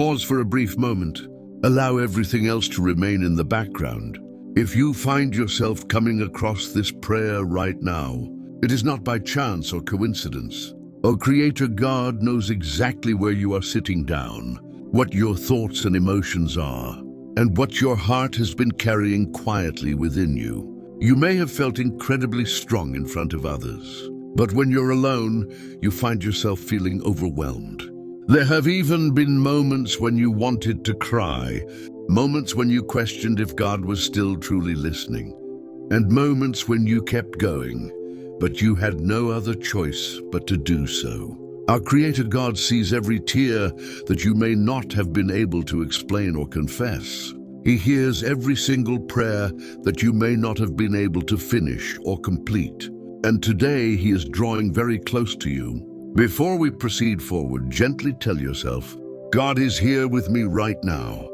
Pause for a brief moment. Allow everything else to remain in the background. If you find yourself coming across this prayer right now, it is not by chance or coincidence. Our Creator God knows exactly where you are sitting down, what your thoughts and emotions are, and what your heart has been carrying quietly within you. You may have felt incredibly strong in front of others, but when you're alone, you find yourself feeling overwhelmed. There have even been moments when you wanted to cry, moments when you questioned if God was still truly listening, and moments when you kept going, but you had no other choice but to do so. Our Creator God sees every tear that you may not have been able to explain or confess. He hears every single prayer that you may not have been able to finish or complete. And today He is drawing very close to you. Before we proceed forward, gently tell yourself, God is here with me right now.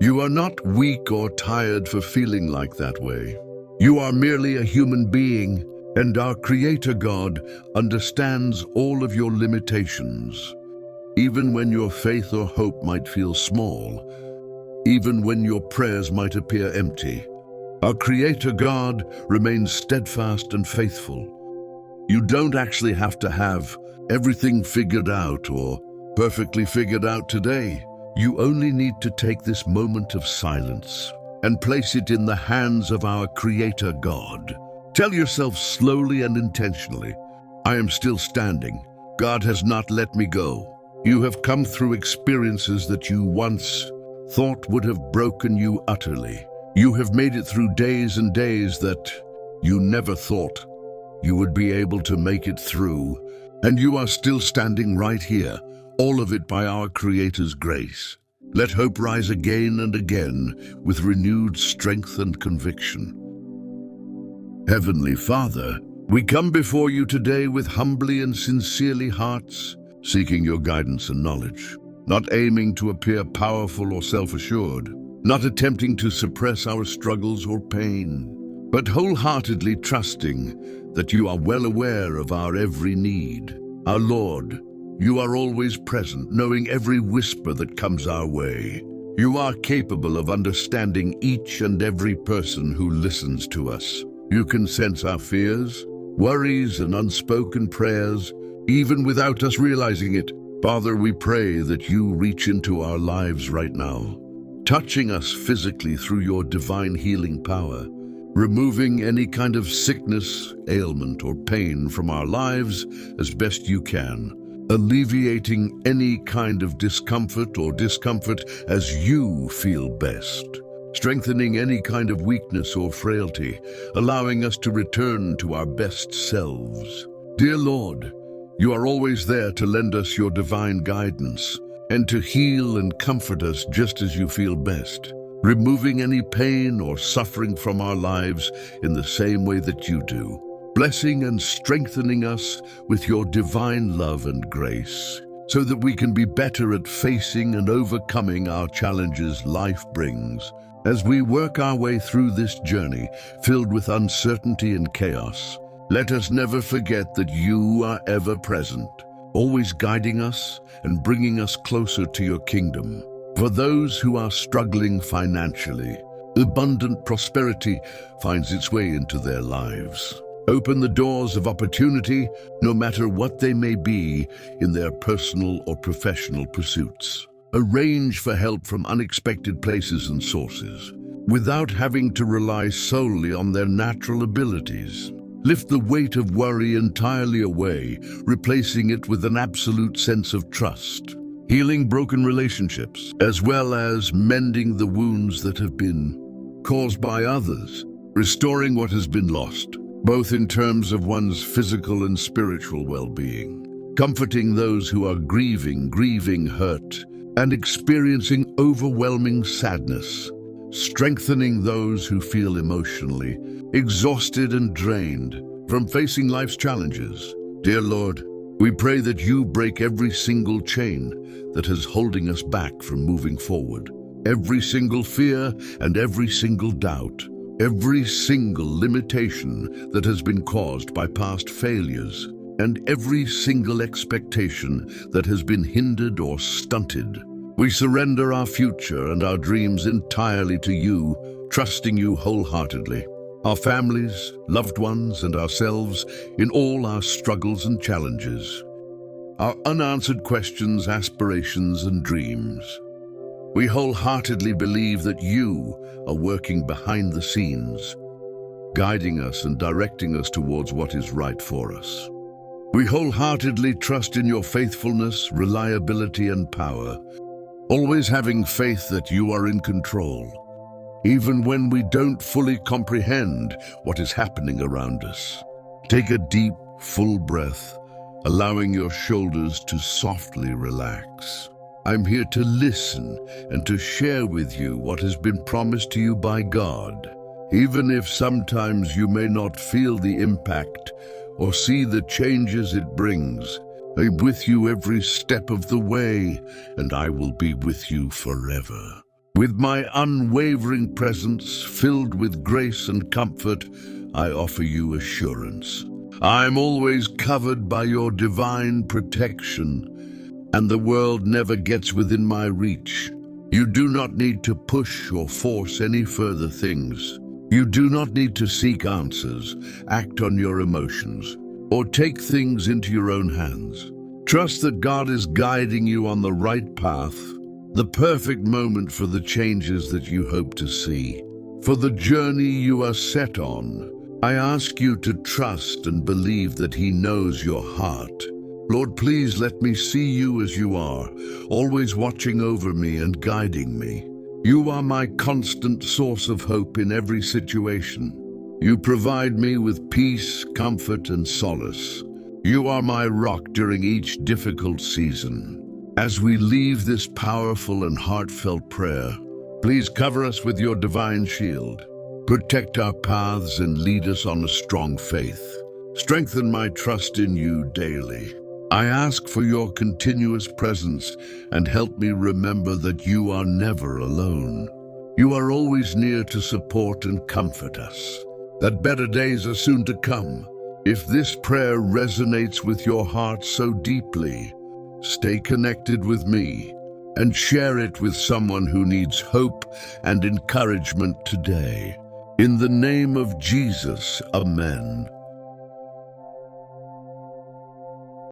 You are not weak or tired for feeling like that way. You are merely a human being, and our Creator God understands all of your limitations. Even when your faith or hope might feel small, even when your prayers might appear empty, our Creator God remains steadfast and faithful. You don't actually have to have everything figured out or perfectly figured out today. You only need to take this moment of silence and place it in the hands of our Creator God. Tell yourself slowly and intentionally, I am still standing. God has not let me go. You have come through experiences that you once thought would have broken you utterly. You have made it through days and days that you never thought you would be able to make it through. And you are still standing right here, all of it by our Creator's grace. Let hope rise again and again with renewed strength and conviction. Heavenly Father, we come before you today with humbly and sincerely hearts, seeking your guidance and knowledge, not aiming to appear powerful or self-assured, not attempting to suppress our struggles or pain, but wholeheartedly trusting that you are well aware of our every need. Our Lord, you are always present, knowing every whisper that comes our way. You are capable of understanding each and every person who listens to us. You can sense our fears, worries, and unspoken prayers, even without us realizing it. Father, we pray that you reach into our lives right now, touching us physically through your divine healing power, removing any kind of sickness, ailment, or pain from our lives as best you can, alleviating any kind of discomfort as you feel best, strengthening any kind of weakness or frailty, allowing us to return to our best selves. Dear Lord, you are always there to lend us your divine guidance and to heal and comfort us just as you feel best, removing any pain or suffering from our lives in the same way that you do, blessing and strengthening us with your divine love and grace, so that we can be better at facing and overcoming our challenges life brings. As we work our way through this journey filled with uncertainty and chaos, let us never forget that you are ever present, always guiding us and bringing us closer to your kingdom. For those who are struggling financially, abundant prosperity finds its way into their lives. Open the doors of opportunity, no matter what they may be in their personal or professional pursuits. Arrange for help from unexpected places and sources, without having to rely solely on their natural abilities. Lift the weight of worry entirely away, replacing it with an absolute sense of trust. Healing broken relationships, as well as mending the wounds that have been caused by others. Restoring what has been lost, both in terms of one's physical and spiritual well-being. Comforting those who are grieving hurt, and experiencing overwhelming sadness, strengthening those who feel emotionally exhausted and drained from facing life's challenges. Dear Lord, we pray that you break every single chain that is holding us back from moving forward, every single fear and every single doubt, every single limitation that has been caused by past failures, and every single expectation that has been hindered or stunted We surrender our future and our dreams entirely to you, trusting you wholeheartedly. Our families, loved ones, and ourselves in all our struggles and challenges. Our unanswered questions, aspirations, and dreams. We wholeheartedly believe that you are working behind the scenes, guiding us and directing us towards what is right for us. We wholeheartedly trust in your faithfulness, reliability, and power, always having faith that you are in control, even when we don't fully comprehend what is happening around us. Take a deep, full breath, allowing your shoulders to softly relax. I'm here to listen and to share with you what has been promised to you by God. Even if sometimes you may not feel the impact or see the changes it brings, I'm with you every step of the way, and I will be with you forever. With my unwavering presence filled with grace and comfort, I offer you assurance. I'm always covered by your divine protection, and the world never gets within my reach. You do not need to push or force any further things. You do not need to seek answers, act on your emotions, or take things into your own hands. Trust that God is guiding you on the right path, the perfect moment for the changes that you hope to see. For the journey you are set on, I ask you to trust and believe that He knows your heart. Lord, please let me see you as you are, always watching over me and guiding me. You are my constant source of hope in every situation. You provide me with peace, comfort, and solace. You are my rock during each difficult season. As we leave this powerful and heartfelt prayer, please cover us with your divine shield. Protect our paths and lead us on a strong faith. Strengthen my trust in you daily. I ask for your continuous presence and help me remember that you are never alone. You are always near to support and comfort us, that better days are soon to come. If this prayer resonates with your heart so deeply, stay connected with me and share it with someone who needs hope and encouragement today. In the name of Jesus, Amen.